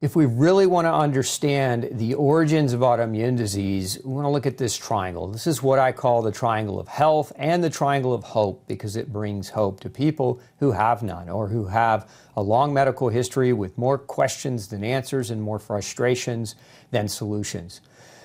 If we really want to understand the origins of autoimmune disease, we want to look at this triangle. This is what I call the triangle of health and the triangle of hope, because it brings hope to people who have none or who have a long medical history with more questions than answers and more frustrations than solutions.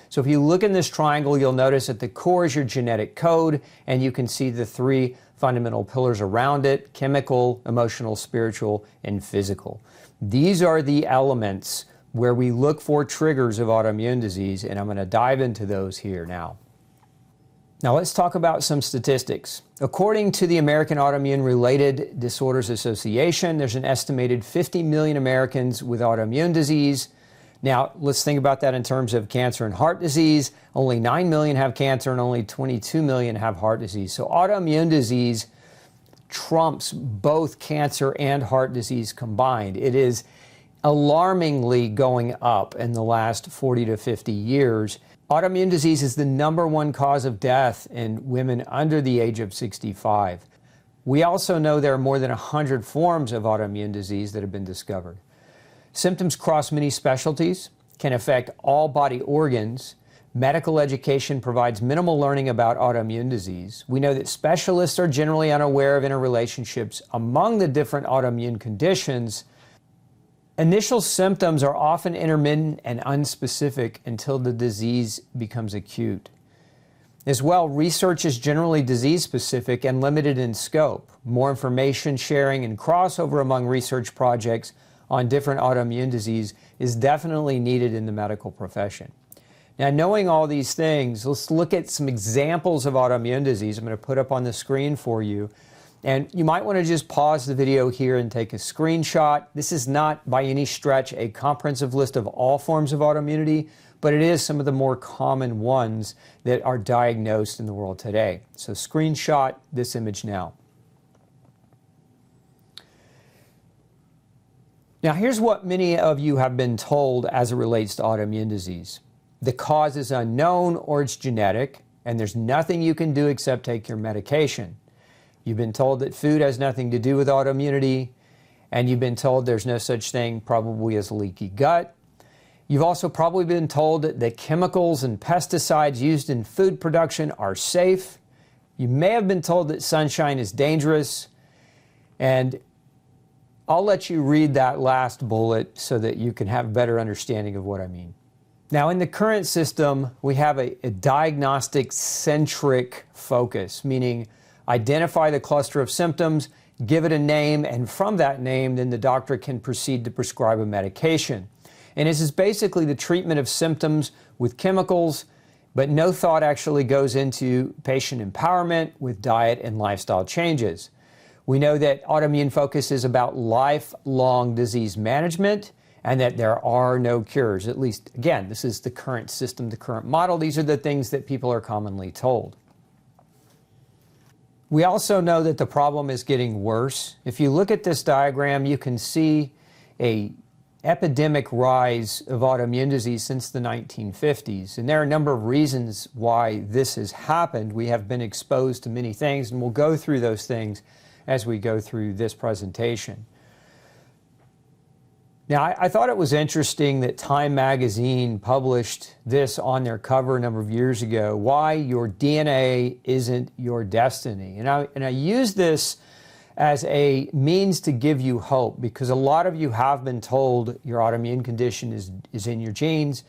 So if you look in this triangle, you'll notice at the core is your genetic code, and you can see the three fundamental pillars around it: chemical, emotional, spiritual, and physical. These are the elements where we look for triggers of autoimmune disease, and I'm going to dive into those here now. Now let's talk about some statistics. According to the American Autoimmune Related Disorders Association, there's an estimated 50 million Americans with autoimmune disease. Now let's think about that in terms of cancer and heart disease. Only 9 million have cancer and only 22 million have heart disease. So autoimmune disease trumps both cancer and heart disease combined. It is alarmingly going up in the last 40 to 50 years. Autoimmune disease is the #1 cause of death in women under the age of 65. We also know there are more than 100 forms of autoimmune disease that have been discovered. Symptoms cross many specialties, can affect all body organs. Medical education provides minimal learning about autoimmune disease. We know that specialists are generally unaware of interrelationships among the different autoimmune conditions. Initial symptoms are often intermittent and unspecific until the disease becomes acute. As well, research is generally disease-specific and limited in scope. More information sharing and crossover among research projects on different autoimmune disease is definitely needed in the medical profession. Now, knowing all these things, let's look at some examples of autoimmune disease. I'm going to put up on the screen for you. And you might want to just pause the video here and take a screenshot. This is not by any stretch a comprehensive list of all forms of autoimmunity, but it is some of the more common ones that are diagnosed in the world today. So screenshot this image now. Now, here's what many of you have been told as it relates to autoimmune disease. The cause is unknown or it's genetic, and there's nothing you can do except take your medication. You've been told that food has nothing to do with autoimmunity, and you've been told there's no such thing probably as a leaky gut. You've also probably been told that chemicals and pesticides used in food production are safe. You may have been told that sunshine is dangerous, and I'll let you read that last bullet so that you can have a better understanding of what I mean. Now, in the current system, we have a diagnostic-centric focus, meaning identify the cluster of symptoms, give it a name, and from that name, then the doctor can proceed to prescribe a medication. And this is basically the treatment of symptoms with chemicals, but no thought actually goes into patient empowerment with diet and lifestyle changes. We know that autoimmune focus is about lifelong disease management, and that there are no cures. At least, again, this is the current system, the current model. These are the things that people are commonly told. We also know that the problem is getting worse. If you look at this diagram, you can see an epidemic rise of autoimmune disease since the 1950s. And there are a number of reasons why this has happened. We have been exposed to many things, and we'll go through those things as we go through this presentation. Now, I thought it was interesting that Time magazine published this on their cover a number of years ago: why your DNA isn't your destiny. And I use this as a means to give you hope, because a lot of you have been told your autoimmune condition is in your genes,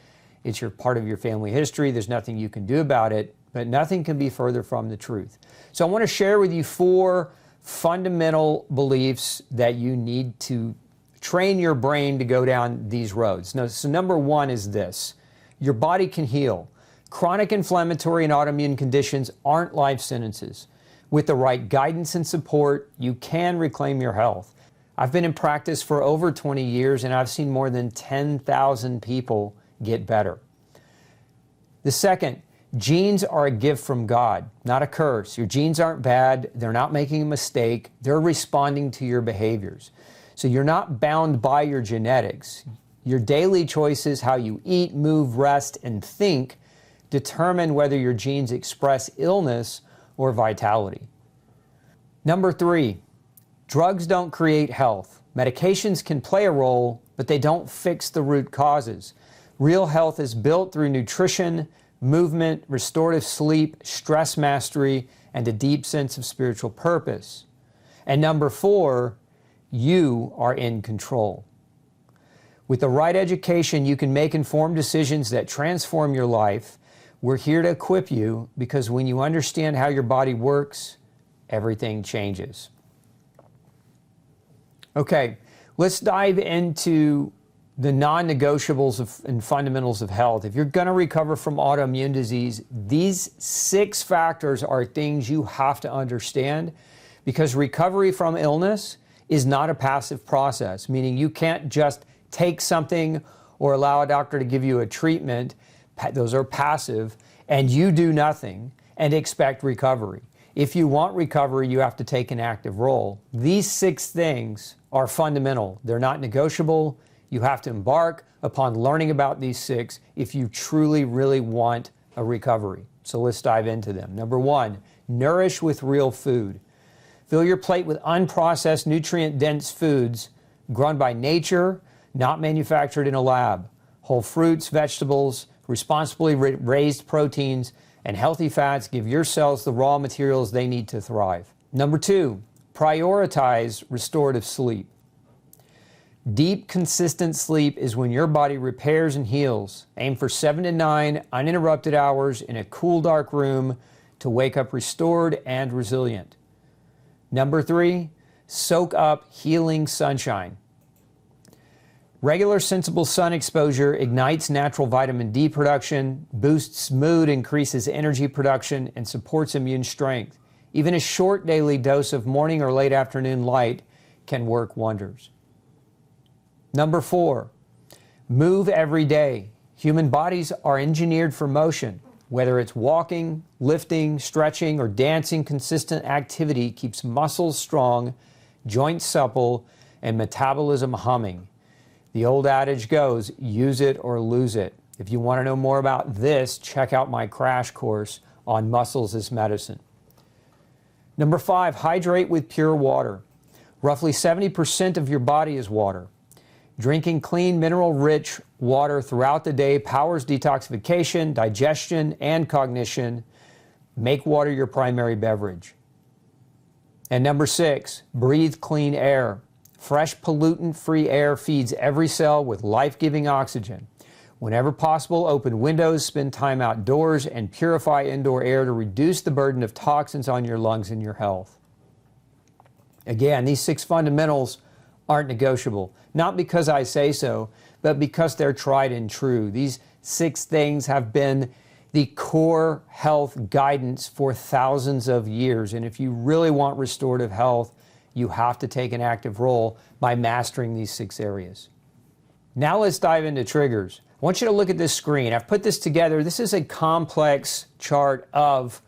it's part of your family history, there's nothing you can do about it, but nothing can be further from the truth. So I want to share with you 4 fundamental beliefs that you need to train your brain to go down these roads. Now, so number 1 is this: your body can heal. Chronic inflammatory and autoimmune conditions aren't life sentences. With the right guidance and support, you can reclaim your health. I've been in practice for over 20 years, and I've seen more than 10,000 people get better. The second, genes are a gift from God, not a curse. Your genes aren't bad. They're not making a mistake. They're responding to your behaviors. So you're not bound by your genetics. Your daily choices, how you eat, move, rest, and think, determine whether your genes express illness or vitality. Number 3, drugs don't create health. Medications can play a role, but they don't fix the root causes. Real health is built through nutrition, movement, restorative sleep, stress mastery, and a deep sense of spiritual purpose. And number 4, you are in control. With the right education, you can make informed decisions that transform your life. We're here to equip you because when you understand how your body works, everything changes. Okay, let's dive into the non-negotiables and fundamentals of health. If you're going to recover from autoimmune disease, these 6 factors are things you have to understand, because recovery from illness is not a passive process, meaning you can't just take something or allow a doctor to give you a treatment, those are passive, and you do nothing and expect recovery. If you want recovery, you have to take an active role. These 6 things are fundamental. They're not negotiable. You have to embark upon learning about these 6 if you truly, really want a recovery. So let's dive into them. Number 1, nourish with real food. Fill your plate with unprocessed, nutrient-dense foods grown by nature, not manufactured in a lab. Whole fruits, vegetables, responsibly raised proteins, and healthy fats give your cells the raw materials they need to thrive. Number 2, prioritize restorative sleep. Deep, consistent sleep is when your body repairs and heals. Aim for 7 to 9 uninterrupted hours in a cool, dark room to wake up restored and resilient. Number 3, soak up healing sunshine. Regular, sensible sun exposure ignites natural vitamin D production, boosts mood, increases energy production, and supports immune strength. Even a short daily dose of morning or late afternoon light can work wonders. Number 4, move every day. Human bodies are engineered for motion. Whether it's walking, lifting, stretching, or dancing, consistent activity keeps muscles strong, joints supple, and metabolism humming. The old adage goes, use it or lose it. If you want to know more about this, check out my crash course on Muscles as Medicine. Number 5, hydrate with pure water. Roughly 70% of your body is water. Drinking clean, mineral-rich water throughout the day powers detoxification, digestion, and cognition. Make water your primary beverage. And number 6, breathe clean air. Fresh, pollutant-free air feeds every cell with life-giving oxygen. Whenever possible, open windows, spend time outdoors, and purify indoor air to reduce the burden of toxins on your lungs and your health. Again, these 6 fundamentals aren't negotiable, not because I say so, but because they're tried and true. These 6 things have been the core health guidance for thousands of years, and if you really want restorative health, you have to take an active role by mastering these 6 areas. Now let's dive into triggers. I want you to look at this screen. I've put this together. This is a complex chart of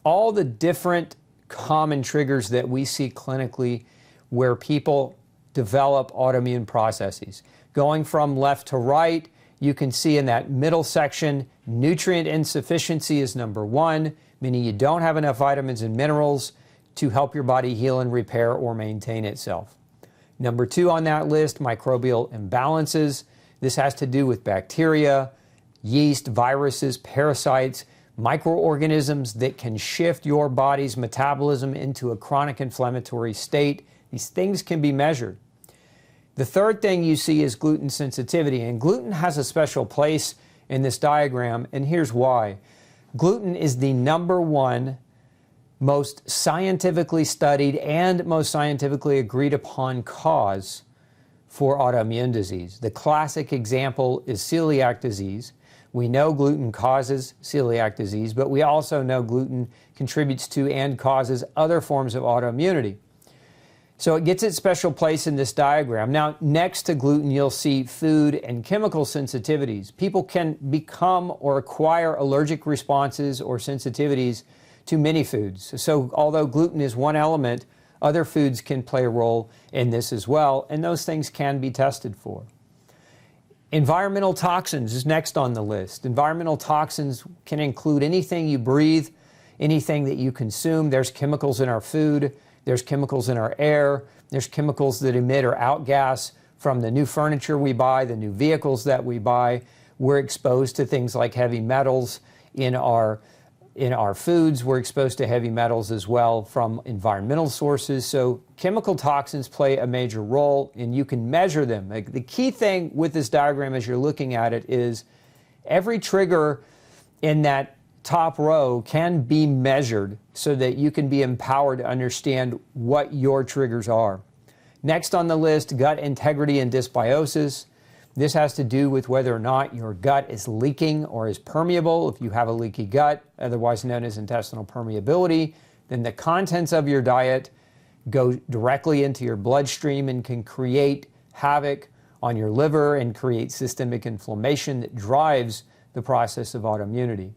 all the different common triggers that we see clinically where people develop autoimmune processes. Going from left to right, you can see in that middle section, nutrient insufficiency is number 1, meaning you don't have enough vitamins and minerals to help your body heal and repair or maintain itself. Number 2 on that list, microbial imbalances. This has to do with bacteria, yeast, viruses, parasites, microorganisms that can shift your body's metabolism into a chronic inflammatory state. These things can be measured. The third thing you see is gluten sensitivity, and gluten has a special place in this diagram, and here's why. Gluten is the number 1 most scientifically studied and most scientifically agreed upon cause for autoimmune disease. The classic example is celiac disease. We know gluten causes celiac disease, but we also know gluten contributes to and causes other forms of autoimmunity. So it gets its special place in this diagram. Now, next to gluten, you'll see food and chemical sensitivities. People can become or acquire allergic responses or sensitivities to many foods. So although gluten is one element, other foods can play a role in this as well, and those things can be tested for. Environmental toxins is next on the list. Environmental toxins can include anything you breathe, anything that you consume. There's chemicals in our food, there's chemicals in our air, there's chemicals that emit or outgas from the new furniture we buy, the new vehicles that we buy. We're exposed to things like heavy metals in our foods. We're exposed to heavy metals as well from environmental sources. So chemical toxins play a major role, and you can measure them. Like, the key thing with this diagram as you're looking at it is every trigger in that top row can be measured so that you can be empowered to understand what your triggers are. Next on the list, gut integrity and dysbiosis. This has to do with whether or not your gut is leaking or is permeable. If you have a leaky gut, otherwise known as intestinal permeability, then the contents of your diet go directly into your bloodstream and can create havoc on your liver and create systemic inflammation that drives the process of autoimmunity.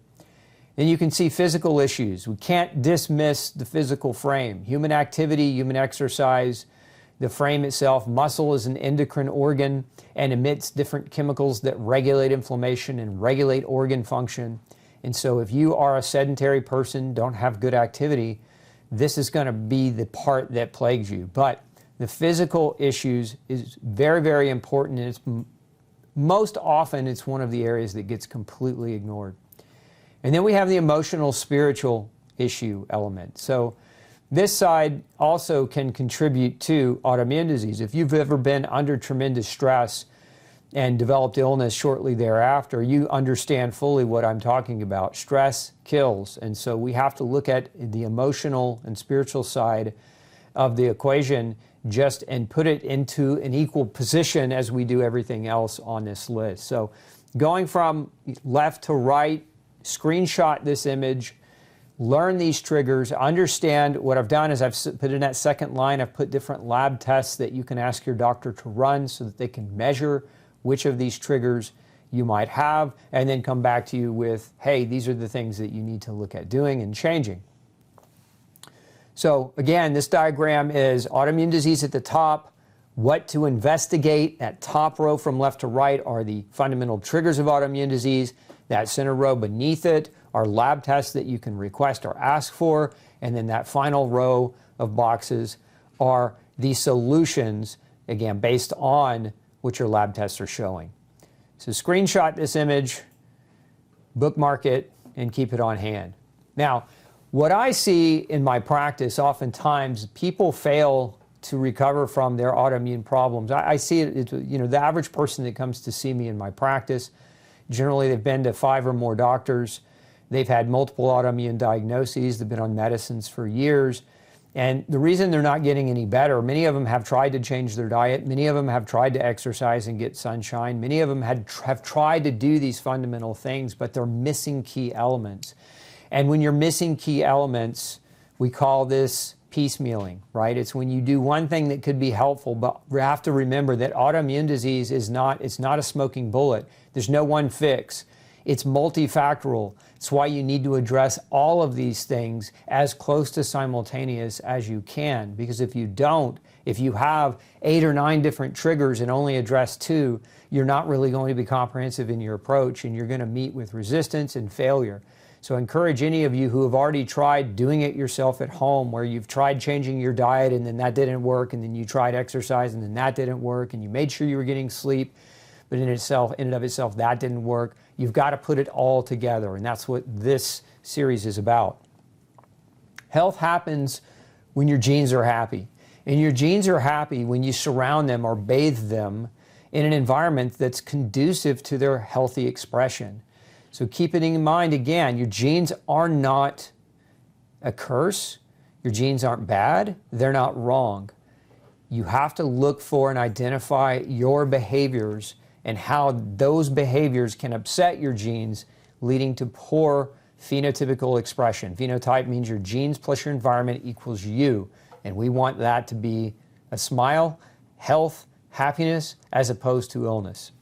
Then you can see physical issues. We can't dismiss the physical frame. Human activity, human exercise, the frame itself. Muscle is an endocrine organ and emits different chemicals that regulate inflammation and regulate organ function. And so if you are a sedentary person, don't have good activity, this is going to be the part that plagues you. But the physical issues is very, very important, and it's most often it's one of the areas that gets completely ignored. And then we have the emotional, spiritual issue element. So this side also can contribute to autoimmune disease. If you've ever been under tremendous stress and developed illness shortly thereafter, you understand fully what I'm talking about. Stress kills. And so we have to look at the emotional and spiritual side of the equation and put it into an equal position as we do everything else on this list. So going from left to right, screenshot this image, learn these triggers, understand. What I've done is I've put in that second line, I've put different lab tests that you can ask your doctor to run so that they can measure which of these triggers you might have, and then come back to you with, hey, these are the things that you need to look at doing and changing. So again, this diagram is autoimmune disease at the top, what to investigate. That top row from left to right are the fundamental triggers of autoimmune disease. That center row beneath it are lab tests that you can request or ask for. And then that final row of boxes are the solutions, again, based on what your lab tests are showing. So screenshot this image, bookmark it, and keep it on hand. Now, what I see in my practice, oftentimes people fail to recover from their autoimmune problems. I see it, the average person that comes to see me in my practice, generally they've been to 5 or more doctors. They've had multiple autoimmune diagnoses. They've been on medicines for years. And the reason they're not getting any better, many of them have tried to change their diet. Many of them have tried to exercise and get sunshine. Many of them have tried to do these fundamental things, but they're missing key elements. And when you're missing key elements, we call this piecemealing, right? It's when you do one thing that could be helpful, but we have to remember that autoimmune disease it's not a smoking bullet. There's no one fix. It's multifactorial. It's why you need to address all of these things as close to simultaneous as you can, because if you don't, if you have 8 or 9 different triggers and only address 2, you're not really going to be comprehensive in your approach, and you're going to meet with resistance and failure. So I encourage any of you who have already tried doing it yourself at home, where you've tried changing your diet and then that didn't work, and then you tried exercise and then that didn't work, and you made sure you were getting sleep, but in and of itself that didn't work. You've got to put it all together, and that's what this series is about. Health happens when your genes are happy, and your genes are happy when you surround them or bathe them in an environment that's conducive to their healthy expression. So keep it in mind, again, your genes are not a curse. Your genes aren't bad. They're not wrong. You have to look for and identify your behaviors and how those behaviors can upset your genes, leading to poor phenotypical expression. Phenotype means your genes plus your environment equals you. And we want that to be a smile, health, happiness, as opposed to illness.